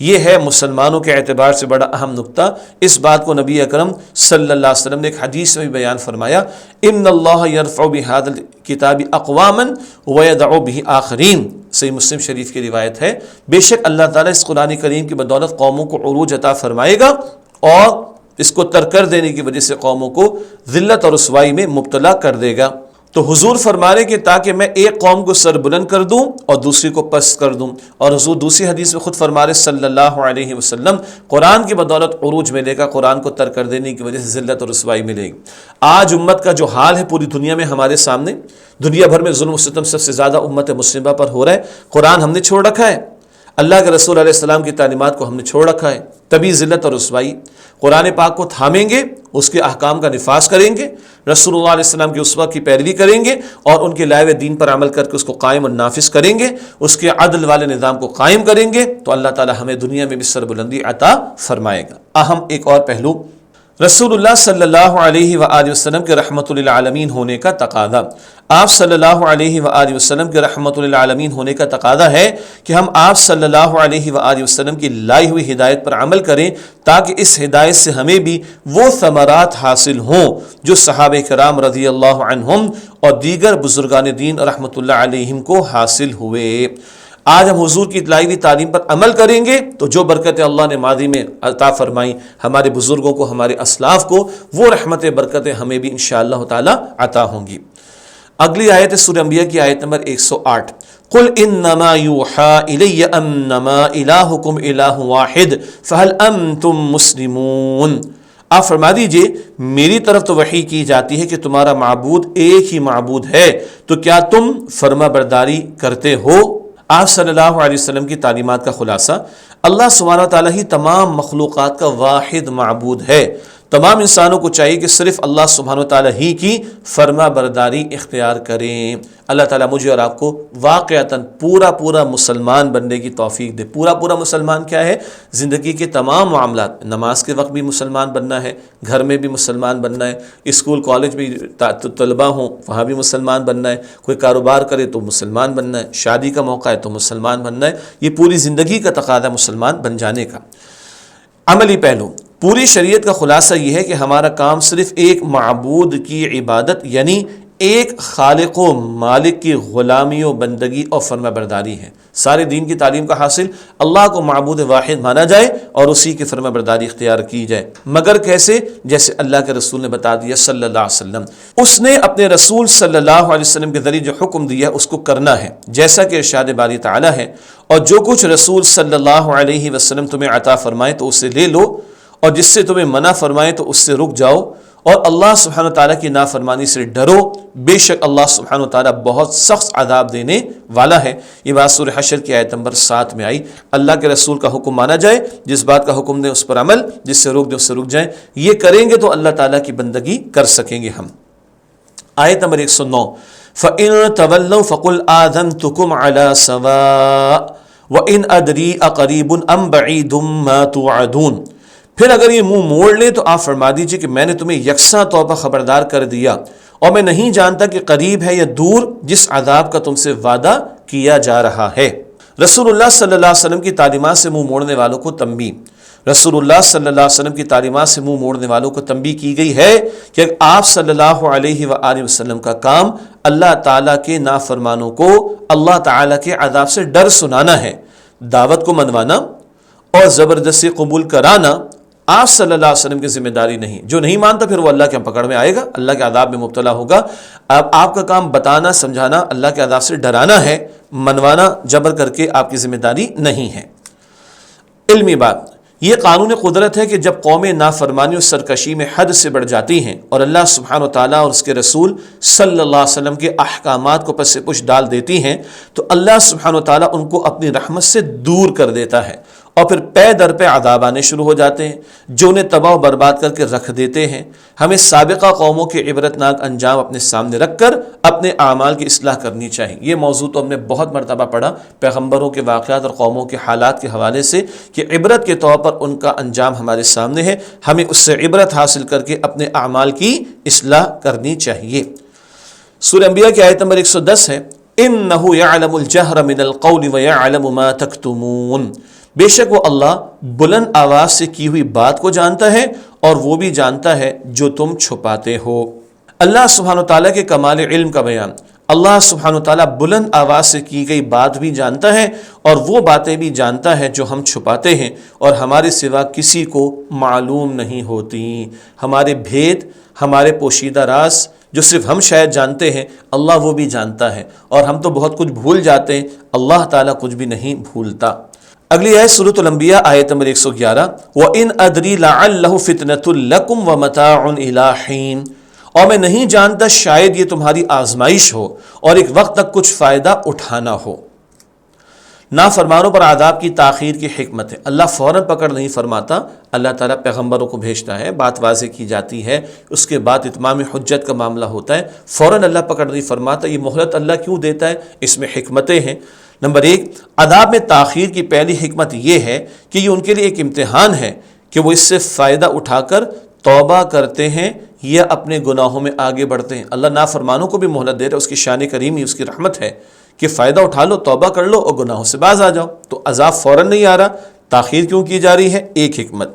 یہ ہے مسلمانوں کے اعتبار سے بڑا اہم نقطہ۔ اس بات کو نبی اکرم صلی اللہ علیہ وسلم نے ایک حدیث میں بھی بیان فرمایا، ان اللہ یرفع بہذا الکتاب اقواما ویدع بہ آخرین، صحیح مسلم شریف کی روایت ہے، بے شک اللہ تعالیٰ اس قرآن کریم کی بدولت قوموں کو عروج عطا فرمائے گا اور اس کو ترک کر دینے کی وجہ سے قوموں کو ذلت اور رسوائی میں مبتلا کر دے گا۔ تو حضور فرما رہے کہ تاکہ میں ایک قوم کو سر بلند کر دوں اور دوسری کو پست کر دوں، اور حضور دوسری حدیث میں خود فرما رہے صلی اللہ علیہ وسلم قرآن کی بدولت عروج ملے گا، قرآن کو ترک کر دینے کی وجہ سے ذلت اور رسوائی ملے گی۔ آج امت کا جو حال ہے پوری دنیا میں ہمارے سامنے، دنیا بھر میں ظلم و ستم سب سے زیادہ امت مسلمہ پر ہو رہا ہے۔ قرآن ہم نے چھوڑ رکھا ہے، اللہ کے رسول علیہ السلام کی تعلیمات کو ہم نے چھوڑ رکھا ہے، تبھی ذلت اور رسوائی۔ قرآن پاک کو تھامیں گے، اس کے احکام کا نفاذ کریں گے، رسول اللہ علیہ السلام کی اسوہ کی پیروی کریں گے اور ان کے لائے ہوئے دین پر عمل کر کے اس کو قائم اور نافذ کریں گے، اس کے عدل والے نظام کو قائم کریں گے، تو اللہ تعالی ہمیں دنیا میں بھی سربلندی عطا فرمائے گا۔ اہم ایک اور پہلو، رسول اللہ صلی اللہ علیہ وآلہ وسلم کے رحمت للعالمین ہونے کا تقاضا۔ آپ صلی اللہ علیہ وآلہ وسلم کے رحمت للعالمین ہونے کا تقاضا ہے کہ ہم آپ صلی اللہ علیہ وآلہ وسلم کی لائی ہوئی ہدایت پر عمل کریں تاکہ اس ہدایت سے ہمیں بھی وہ ثمرات حاصل ہوں جو صحابہ کرام رضی اللہ عنہم اور دیگر بزرگان دین رحمت اللہ علیہم کو حاصل ہوئے۔ آج ہم حضور کی لائی ہوئی تعلیم پر عمل کریں گے تو جو برکتیں اللہ نے ماضی میں عطا فرمائی ہمارے بزرگوں کو، ہمارے اسلاف کو، وہ رحمتیں برکتیں ہمیں بھی انشاءاللہ تعالی عطا ہوں گی۔ اگلی آیت ہے سورہ انبیاء کی آیت نمبر 108، قل انما یوحی الی انما الہکم الہ واحد فہل انتم مسلمون۔ آپ فرما دیجئے میری طرف تو وحی کی جاتی ہے کہ تمہارا معبود ایک ہی معبود ہے، تو کیا تم فرما برداری کرتے ہو؟ آپ صلی اللہ علیہ وسلم کی تعلیمات کا خلاصہ، اللہ سبحانہ وتعالی ہی تمام مخلوقات کا واحد معبود ہے۔ تمام انسانوں کو چاہیے کہ صرف اللہ سبحانہ وتعالی ہی کی فرما برداری اختیار کریں۔ اللہ تعالیٰ مجھے اور آپ کو واقعتاً پورا مسلمان بننے کی توفیق دے۔ پورا مسلمان کیا ہے؟ زندگی کے تمام معاملات، نماز کے وقت بھی مسلمان بننا ہے، گھر میں بھی مسلمان بننا ہے، اسکول کالج میں طلبہ ہوں وہاں بھی مسلمان بننا ہے، کوئی کاروبار کرے تو مسلمان بننا ہے، شادی کا موقع ہے تو مسلمان بننا ہے۔ یہ پوری زندگی کا تقاضا مسلمان بن جانے کا۔ عملی پہلو، پوری شریعت کا خلاصہ یہ ہے کہ ہمارا کام صرف ایک معبود کی عبادت یعنی ایک خالق و مالک کی غلامی و بندگی اور فرما برداری ہے۔ سارے دین کی تعلیم کا حاصل اللہ کو معبود واحد مانا جائے اور اسی کی فرما برداری اختیار کی جائے، مگر کیسے؟ جیسے اللہ کے رسول نے بتا دیا صلی اللہ علیہ وسلم، اس نے اپنے رسول صلی اللہ علیہ وسلم کے ذریعے جو حکم دیا اس کو کرنا ہے، جیسا کہ ارشاد باری تعالیٰ ہے، اور جو کچھ رسول صلی اللہ علیہ وسلم تمہیں عطا فرمائے تو اسے لے لو، اور جس سے تمہیں منع فرمائے تو اس سے رک جاؤ، اور اللہ سبحانہ وتعالیٰ کی نافرمانی سے ڈرو، بے شک اللہ سبحانہ وتعالیٰ بہت سخت عذاب دینے والا ہے۔ یہ بات سورہ حشر کی آیت نمبر 7 میں آئی۔ اللہ کے رسول کا حکم مانا جائے، جس بات کا حکم دیں اس پر عمل، جس سے روک دیں اس سے رک جائیں، یہ کریں گے تو اللہ تعالیٰ کی بندگی کر سکیں گے ہم۔ آیت نمبر 109، فَإِن تَوَلَّوْا فَقُلْ آذَنْتُكُمْ عَلَى سَوَاءٍ وَإِنْ أَدْرِي أَقَرِيبٌ أَمْ بَعِيدٌ مَا تُوعَدُونَ۔ پھر اگر یہ منہ موڑ لیں تو آپ فرما دیجئے کہ میں نے تمہیں یکساں طور پر خبردار کر دیا، اور میں نہیں جانتا کہ قریب ہے یا دور جس عذاب کا تم سے وعدہ کیا جا رہا ہے۔ رسول اللہ صلی اللہ علیہ وسلم کی تعلیمات سے منہ موڑنے والوں کو تنبیہ، رسول اللہ صلی اللہ علیہ وسلم کی تعلیمات سے منہ موڑنے والوں کو تنبیہ کی گئی ہے کہ آپ صلی اللہ علیہ وآلہ وسلم کا کام اللہ تعالیٰ کے نافرمانوں کو اللہ تعالیٰ کے عذاب سے ڈر سنانا ہے، دعوت کو منوانا اور زبردستی قبول کرانا آپ صلی اللہ علیہ وسلم کی ذمہ داری نہیں۔ جو نہیں مانتا پھر وہ اللہ کے پکڑ میں آئے گا، اللہ کے عذاب میں مبتلا ہوگا۔ اب آپ کا کام بتانا، سمجھانا، اللہ کے عذاب سے ڈرانا ہے، منوانا جبر کر کے آپ کی ذمہ داری نہیں ہے۔ علمی بات، یہ قانون قدرت ہے کہ جب قومیں نافرمانی اور سرکشی میں حد سے بڑھ جاتی ہیں اور اللہ سبحانہ وتعالیٰ اور اس کے رسول صلی اللہ علیہ وسلم کے احکامات کو پس پش ڈال دیتی ہیں تو اللہ سبحانہ وتعالیٰ ان کو اپنی رحمت سے دور کر دیتا ہے اور پھر پے در پہ عذاب آنے شروع ہو جاتے ہیں جو انہیں تباہ و برباد کر کے رکھ دیتے ہیں۔ ہمیں سابقہ قوموں کے عبرتناک انجام اپنے سامنے رکھ کر اپنے اعمال کی اصلاح کرنی چاہیے۔ یہ موضوع تو ہم نے بہت مرتبہ پڑھا پیغمبروں کے واقعات اور قوموں کے حالات کے حوالے سے کہ عبرت کے طور پر ان کا انجام ہمارے سامنے ہے، ہمیں اس سے عبرت حاصل کر کے اپنے اعمال کی اصلاح کرنی چاہیے۔ سورہ انبیاء کی آیت نمبر 110 ہے، اِنَّهُ يَعْلَمُ الْجَهْرَ مِنَ الْقَوْلِ وَيَعْلَمُ مَا تَكْتُمُونَ، بے شک وہ اللہ بلند آواز سے کی ہوئی بات کو جانتا ہے اور وہ بھی جانتا ہے جو تم چھپاتے ہو۔ اللہ سبحانہ وتعالیٰ کے کمال علم کا بیان، اللہ سبحانہ وتعالیٰ بلند آواز سے کی گئی بات بھی جانتا ہے اور وہ باتیں بھی جانتا ہے جو ہم چھپاتے ہیں اور ہمارے سوا کسی کو معلوم نہیں ہوتی۔ ہمارے بھید، ہمارے پوشیدہ راز جو صرف ہم شاید جانتے ہیں، اللہ وہ بھی جانتا ہے، اور ہم تو بہت کچھ بھول جاتے ہیں، اللہ تعالیٰ کچھ بھی نہیں بھولتا۔ اگلی آیت سورۃ الانبیاء آیت نمبر 111، وَإِنْ أَدْرِي لَعَلَّهُ فِتْنَةٌ لَكُمْ وَمَتَاعٌ إِلَىٰ حِينٍ، اور میں نہیں جانتا شاید یہ تمہاری آزمائش ہو اور ایک وقت تک کچھ فائدہ اٹھانا ہو۔ نافرمانوں پر عذاب کی تاخیر کی حکمت ہے، اللہ فوراً پکڑ نہیں فرماتا، اللہ تعالیٰ پیغمبروں کو بھیجتا ہے، بات واضح کی جاتی ہے، اس کے بعد اتمام حجت کا معاملہ ہوتا ہے، فوراً اللہ پکڑ نہیں فرماتا۔ یہ مہلت اللہ کیوں دیتا ہے؟ اس میں حکمتیں ہیں۔ نمبر 1، عذاب میں تاخیر کی پہلی حکمت یہ ہے کہ یہ ان کے لیے ایک امتحان ہے کہ وہ اس سے فائدہ اٹھا کر توبہ کرتے ہیں یا اپنے گناہوں میں آگے بڑھتے ہیں۔ اللہ نافرمانوں کو بھی مہلت دے رہا ہے، اس کی شان کریمی، اس کی رحمت ہے کہ فائدہ اٹھا لو، توبہ کر لو اور گناہوں سے باز آ جاؤ۔ تو عذاب فوراً نہیں آ رہا، تاخیر کیوں کی جا رہی ہے؟ ایک حکمت۔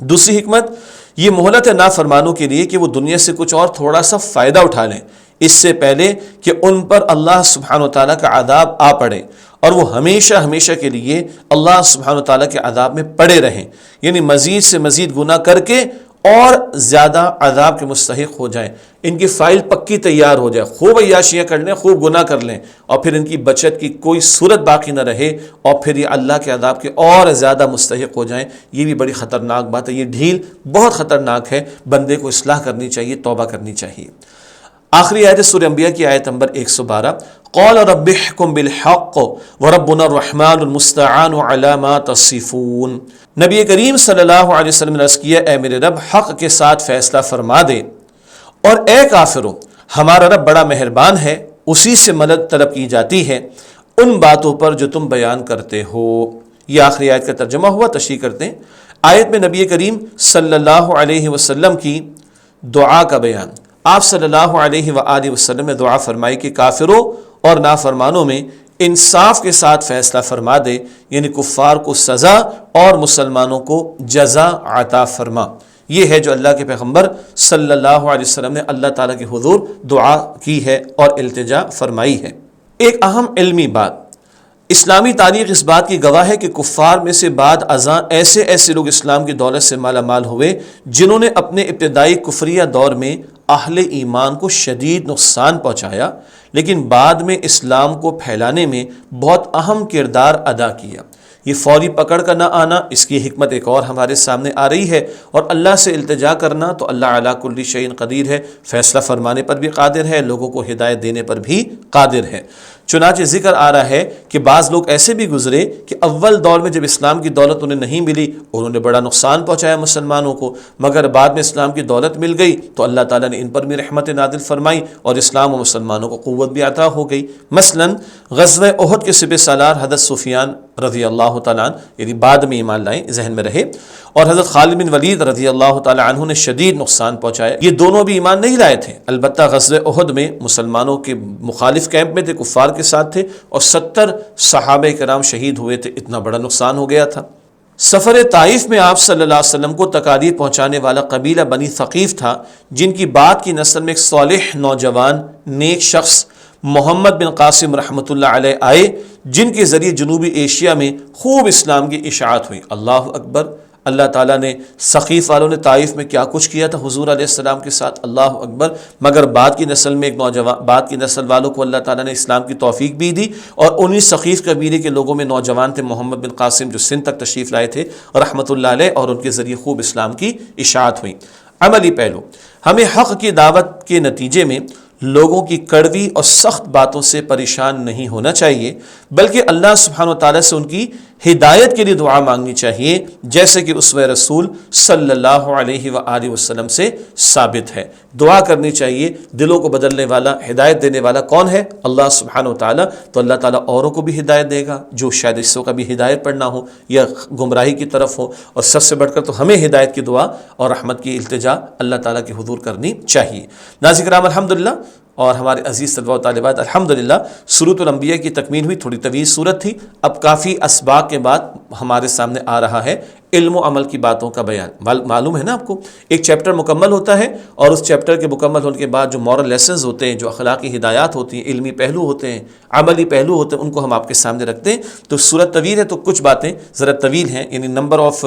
دوسری حکمت، یہ مہلت ہے نافرمانوں کے لیے کہ وہ دنیا سے کچھ اور تھوڑا سا فائدہ اٹھا لیں اس سے پہلے کہ ان پر اللہ سبحانہ وتعالیٰ کا عذاب آ پڑے اور وہ ہمیشہ ہمیشہ کے لیے اللہ سبحانہ وتعالیٰ کے عذاب میں پڑے رہیں، یعنی مزید سے مزید گناہ کر کے اور زیادہ عذاب کے مستحق ہو جائیں، ان کی فائل پکی تیار ہو جائے، خوب عیاشیاں کر لیں، خوب گناہ کر لیں، اور پھر ان کی بچت کی کوئی صورت باقی نہ رہے اور پھر یہ اللہ کے عذاب کے اور زیادہ مستحق ہو جائیں۔ یہ بھی بڑی خطرناک بات ہے، یہ ڈھیل بہت خطرناک ہے، بندے کو اصلاح کرنی چاہیے، توبہ کرنی چاہیے۔ آخری آیت سورہ انبیاء کی آیت نمبر 112، قال رب احکم بالحق وربنا الرحمن المستعان علی ما تصفون، نبی کریم صلی اللہ علیہ وسلم نے عرض کیا، اے میرے رب حق کے ساتھ فیصلہ فرما دے، اور اے کافروں ہمارا رب بڑا مہربان ہے، اسی سے مدد طلب کی جاتی ہے ان باتوں پر جو تم بیان کرتے ہو۔ یہ آخری آیت کا ترجمہ ہوا، تشریح کرتے ہیں۔ آیت میں نبی کریم صلی اللہ علیہ وسلم کی دعا کا بیان، آپ صلی اللہ علیہ وآلہ وسلم نے دعا فرمائی کہ کافروں اور نافرمانوں میں انصاف کے ساتھ فیصلہ فرما دے، یعنی کفار کو سزا اور مسلمانوں کو جزا عطا فرما۔ یہ ہے جو اللہ کے پیغمبر صلی اللہ علیہ وسلم نے اللہ تعالیٰ کے حضور دعا کی ہے اور التجا فرمائی ہے۔ ایک اہم علمی بات، اسلامی تاریخ اس بات کی گواہ ہے کہ کفار میں سے بعد ازاں ایسے لوگ اسلام کی دولت سے مالا مال ہوئے جنہوں نے اپنے ابتدائی کفریہ دور میں اہل ایمان کو شدید نقصان پہنچایا، لیکن بعد میں اسلام کو پھیلانے میں بہت اہم کردار ادا کیا۔ یہ فوری پکڑ کا نہ آنا، اس کی حکمت ایک اور ہمارے سامنے آ رہی ہے، اور اللہ سے التجا کرنا، تو اللہ علی کل شیء قدیر ہے، فیصلہ فرمانے پر بھی قادر ہے، لوگوں کو ہدایت دینے پر بھی قادر ہے۔ چنانچہ ذکر آ رہا ہے کہ بعض لوگ ایسے بھی گزرے کہ اول دور میں جب اسلام کی دولت انہیں نہیں ملی، انہوں نے بڑا نقصان پہنچایا مسلمانوں کو، مگر بعد میں اسلام کی دولت مل گئی تو اللہ تعالیٰ نے ان پر بھی رحمت نازل فرمائی اور اسلام و مسلمانوں کو قوت بھی عطا ہو گئی۔ مثلا غزوہ احد کے سپہ سالار حضرت سفیان رضی اللہ تعالیٰ عنہ، یعنی بعد میں ایمان لائیں، ذہن میں رہے، اور حضرت خالد بن ولید رضی اللہ تعالیٰ عنہ نے شدید نقصان پہنچایا۔ یہ دونوں بھی ایمان نہیں لائے تھے، البتہ غزوہ احد میں مسلمانوں کے مخالف کیمپ میں تھے، کفار کے ساتھ تھے، اور 70 صحابہ کرام شہید ہوئے تھے، اتنا بڑا نقصان ہو گیا تھا۔ سفر طائف میں آپ صلی اللہ علیہ وسلم کو تکالیف پہنچانے والا قبیلہ بنی ثقیف تھا، جن کی بعد کی نسل میں ایک صالح نوجوان نیک شخص محمد بن قاسم رحمۃ اللہ علیہ آئے، جن کے ذریعے جنوبی ایشیا میں خوب اسلام کی اشاعت ہوئی۔ اللہ اکبر! اللہ تعالیٰ نے ثقیف والوں نے طائف میں کیا کچھ کیا تھا حضور علیہ السلام کے ساتھ، اللہ اکبر! مگر بعد کی نسل میں ایک نوجوان، بعد کی نسل والوں کو اللہ تعالیٰ نے اسلام کی توفیق بھی دی، اور انہی ثقیف قبیلے کے لوگوں میں نوجوان تھے محمد بن قاسم، جو سندھ تک تشریف لائے تھے رحمۃ اللہ علیہ، اور ان کے ذریعے خوب اسلام کی اشاعت ہوئی۔ عملی پہلو، ہمیں حق کی دعوت کے نتیجے میں لوگوں کی کڑوی اور سخت باتوں سے پریشان نہیں ہونا چاہیے، بلکہ اللہ سبحانہ و تعالیٰ سے ان کی ہدایت کے لیے دعا مانگنی چاہیے، جیسے کہ اسوہ رسول صلی اللہ علیہ وآلہ وسلم سے ثابت ہے۔ دعا کرنی چاہیے، دلوں کو بدلنے والا، ہدایت دینے والا کون ہے؟ اللہ سبحانہ و تعالیٰ۔ تو اللہ تعالیٰ اوروں کو بھی ہدایت دے گا جو شاید اس کا بھی ہدایت پر نہ ہو یا گمراہی کی طرف ہو، اور سب سے بڑھ کر تو ہمیں ہدایت کی دعا اور رحمت کی التجا اللہ تعالیٰ کے حضور کرنی چاہیے۔ ناظرین کرام، الحمدللہ، اور ہمارے عزیز طلباء و طالبات، الحمدللہ سورۃ الانبیاء کی تکمیل ہوئی۔ تھوڑی طویل صورت تھی، اب کافی اسباق کے بعد ہمارے سامنے آ رہا ہے علم و عمل کی باتوں کا بیان۔ معلوم ہے نا آپ کو، ایک چیپٹر مکمل ہوتا ہے، اور اس چیپٹر کے مکمل ہونے کے بعد جو مورل لیسنز ہوتے ہیں، جو اخلاقی ہدایات ہوتی ہیں، علمی پہلو ہوتے ہیں، عملی پہلو ہوتے ہیں، ان کو ہم آپ کے سامنے رکھتے ہیں۔ تو صورت طویل ہے تو کچھ باتیں ذرا طویل ہیں، یعنی نمبر آف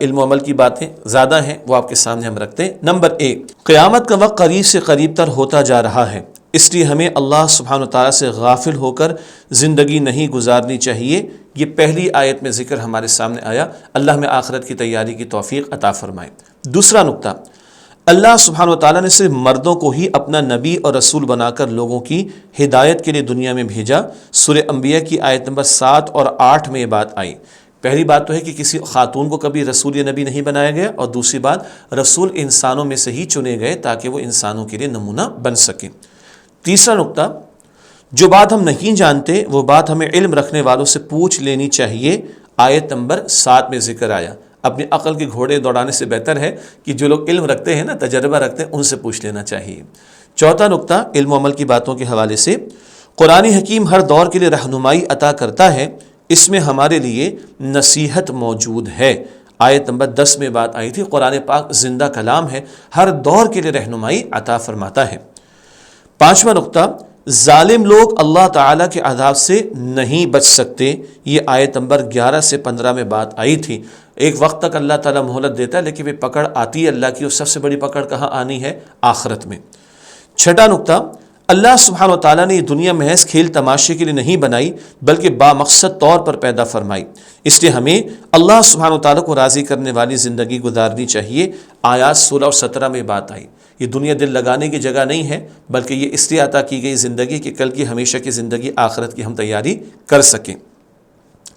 علم و عمل کی باتیں زیادہ ہیں، وہ آپ کے سامنے ہم رکھتے ہیں۔ نمبر 1، قیامت کا وقت قریب سے قریب تر ہوتا جا رہا ہے، اس لیے ہمیں اللہ سبحانہ وتعالیٰ سے غافل ہو کر زندگی نہیں گزارنی چاہیے۔ یہ پہلی آیت میں ذکر ہمارے سامنے آیا۔ اللہ ہمیں آخرت کی تیاری کی توفیق عطا فرمائے۔ دوسرا نقطہ، اللہ سبحانہ وتعالیٰ نے صرف مردوں کو ہی اپنا نبی اور رسول بنا کر لوگوں کی ہدایت کے لیے دنیا میں بھیجا۔ سورہ انبیاء کی آیت نمبر 7 اور 8 میں یہ بات آئی۔ پہلی بات تو ہے کہ کسی خاتون کو کبھی رسول یا نبی نہیں بنایا گیا، اور دوسری بات رسول انسانوں میں سے ہی چنے گئے تاکہ وہ انسانوں کے لیے نمونہ بن سکیں۔ تیسرا نقطہ، جو بات ہم نہیں جانتے وہ بات ہمیں علم رکھنے والوں سے پوچھ لینی چاہیے۔ آیت نمبر 7 میں ذکر آیا۔ اپنی عقل کے گھوڑے دوڑانے سے بہتر ہے کہ جو لوگ علم رکھتے ہیں نا، تجربہ رکھتے ہیں، ان سے پوچھ لینا چاہیے۔ چوتھا نقطہ، علم و عمل کی باتوں کے حوالے سے، قرآن حکیم ہر دور کے لیے رہنمائی عطا کرتا ہے، اس میں ہمارے لیے نصیحت موجود ہے۔ آیت نمبر 10 میں بات آئی تھی، قرآن پاک زندہ کلام ہے، ہر دور کے لیے رہنمائی عطا فرماتا ہے۔ پانچواں نقطہ، ظالم لوگ اللہ تعالیٰ کے عذاب سے نہیں بچ سکتے، یہ آیت نمبر 11 سے 15 میں بات آئی تھی۔ ایک وقت تک اللہ تعالیٰ مہلت دیتا ہے، لیکن وہ پکڑ آتی ہے اللہ کی، اور سب سے بڑی پکڑ کہاں آنی ہے؟ آخرت میں۔ چھٹا نقطہ، اللہ سبحانہ و تعالیٰ نے یہ دنیا محض کھیل تماشے کے لیے نہیں بنائی بلکہ بامقصد طور پر پیدا فرمائی، اس لیے ہمیں اللہ سبحانہ و تعالیٰ کو راضی کرنے والی زندگی گزارنی چاہیے۔ آیات 16 اور 17 میں بات آئی، یہ دنیا دل لگانے کی جگہ نہیں ہے، بلکہ یہ اس لیے عطا کی گئی زندگی کہ کل کی ہمیشہ کی زندگی آخرت کی ہم تیاری کر سکیں۔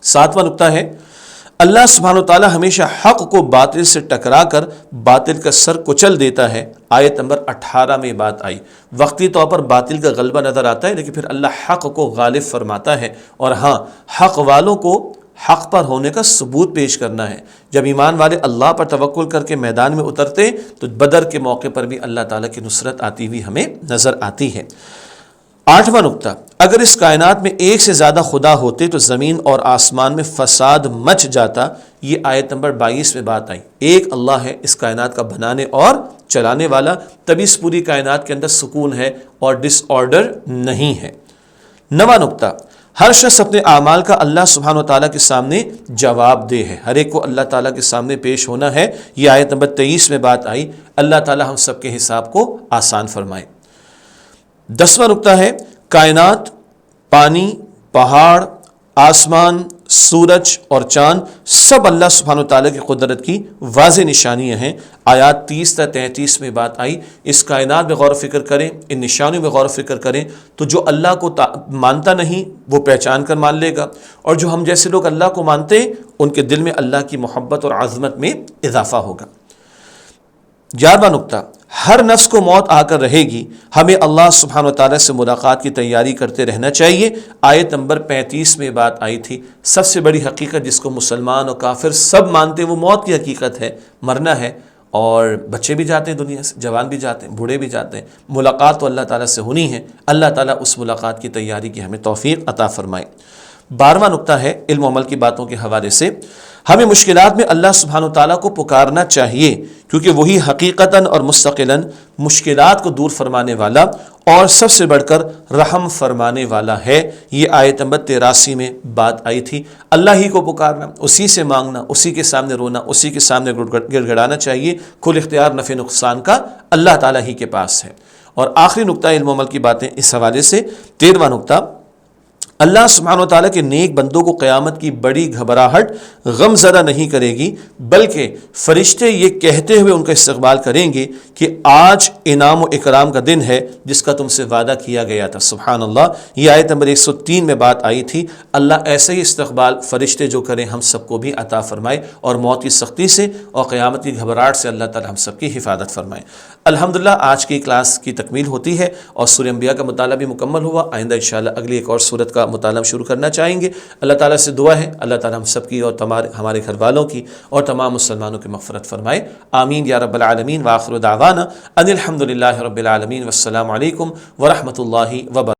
ساتواں نقطہ ہے، اللہ سبحانہ وتعالیٰ ہمیشہ حق کو باطل سے ٹکرا کر باطل کا سر کچل دیتا ہے۔ آیت نمبر 18 میں بات آئی۔ وقتی طور پر باطل کا غلبہ نظر آتا ہے، لیکن پھر اللہ حق کو غالب فرماتا ہے، اور ہاں، حق والوں کو حق پر ہونے کا ثبوت پیش کرنا ہے۔ جب ایمان والے اللہ پر توکل کر کے میدان میں اترتے تو بدر کے موقع پر بھی اللہ تعالیٰ کی نصرت آتی ہوئی ہمیں نظر آتی ہے۔ آٹھواں نقطہ، اگر اس کائنات میں ایک سے زیادہ خدا ہوتے تو زمین اور آسمان میں فساد مچ جاتا، یہ آیت نمبر 22 میں بات آئی۔ ایک اللہ ہے اس کائنات کا بنانے اور چلانے والا، تبھی اس پوری کائنات کے اندر سکون ہے اور ڈس آرڈر نہیں ہے۔ نواں نقطہ، ہر شخص اپنے اعمال کا اللہ سبحانہ و تعالیٰ کے سامنے جواب دہ ہے، ہر ایک کو اللہ تعالیٰ کے سامنے پیش ہونا ہے، یہ آیت نمبر 23 میں بات آئی۔ اللہ تعالیٰ ہم سب کے حساب کو آسان فرمائے۔ 10واں نقطہ ہے، کائنات، پانی، پہاڑ، آسمان، سورج اور چاند سب اللہ سبحانہ وتعالیٰ کی قدرت کی واضح نشانیاں ہیں۔ آیات 30 تا 33 میں بات آئی۔ اس کائنات میں غور و فکر کریں، ان نشانیوں میں غور و فکر کریں تو جو اللہ کو مانتا نہیں وہ پہچان کر مان لے گا، اور جو ہم جیسے لوگ اللہ کو مانتے ہیں ان کے دل میں اللہ کی محبت اور عظمت میں اضافہ ہوگا۔ 11واں نقطہ، ہر نفس کو موت آ کر رہے گی، ہمیں اللہ سبحانہ وتعالیٰ سے ملاقات کی تیاری کرتے رہنا چاہیے۔ آیت نمبر 35 میں بات آئی تھی۔ سب سے بڑی حقیقت جس کو مسلمان اور کافر سب مانتے ہیں وہ موت کی حقیقت ہے، مرنا ہے، اور بچے بھی جاتے ہیں دنیا سے، جوان بھی جاتے ہیں، بوڑھے بھی جاتے ہیں، ملاقات تو اللہ تعالیٰ سے ہونی ہے۔ اللہ تعالیٰ اس ملاقات کی تیاری کی ہمیں توفیق عطا فرمائے۔ 12واں نقطہ ہے علم و عمل کی باتوں کے حوالے سے، ہمیں مشکلات میں اللہ سبحانہ وتعالیٰ کو پکارنا چاہیے، کیونکہ وہی حقیقتاً اور مستقلاً مشکلات کو دور فرمانے والا اور سب سے بڑھ کر رحم فرمانے والا ہے۔ یہ آیت نمبر 83 میں بات آئی تھی۔ اللہ ہی کو پکارنا، اسی سے مانگنا، اسی کے سامنے رونا، اسی کے سامنے گڑ گڑانا چاہیے۔ کل اختیار نفع نقصان کا اللہ تعالیٰ ہی کے پاس ہے۔ اور آخری نقطہ علم و عمل کی باتیں اس حوالے سے، 13واں نقطہ، اللہ سبحانہ و تعالیٰ کے نیک بندوں کو قیامت کی بڑی گھبراہٹ غم زدہ نہیں کرے گی، بلکہ فرشتے یہ کہتے ہوئے ان کا استقبال کریں گے کہ آج انعام و اکرام کا دن ہے جس کا تم سے وعدہ کیا گیا تھا۔ سبحان اللہ، یہ آیت نمبر 103 میں بات آئی تھی۔ اللہ ایسے ہی استقبال فرشتے جو کریں ہم سب کو بھی عطا فرمائے، اور موت کی سختی سے اور قیامت کی گھبراہٹ سے اللہ تعالی ہم سب کی حفاظت فرمائے۔ الحمدللہ آج کی کلاس کی تکمیل ہوتی ہے اور سورہ انبیاء کا مطالعہ بھی مکمل ہوا۔ آئندہ انشاءاللہ اگلی ایک اور سورت کا مطالعہ شروع کرنا چاہیں گے۔ اللہ تعالیٰ سے دعا ہے اللہ تعالیٰ ہم سب کی اور ہمارے گھر والوں کی اور تمام مسلمانوں کی مغفرت فرمائے، آمین یا رب العالمین۔ وآخر دعوانا ان الحمدللہ رب العالمین، والسلام علیکم ورحمۃ اللہ وبرکاتہ۔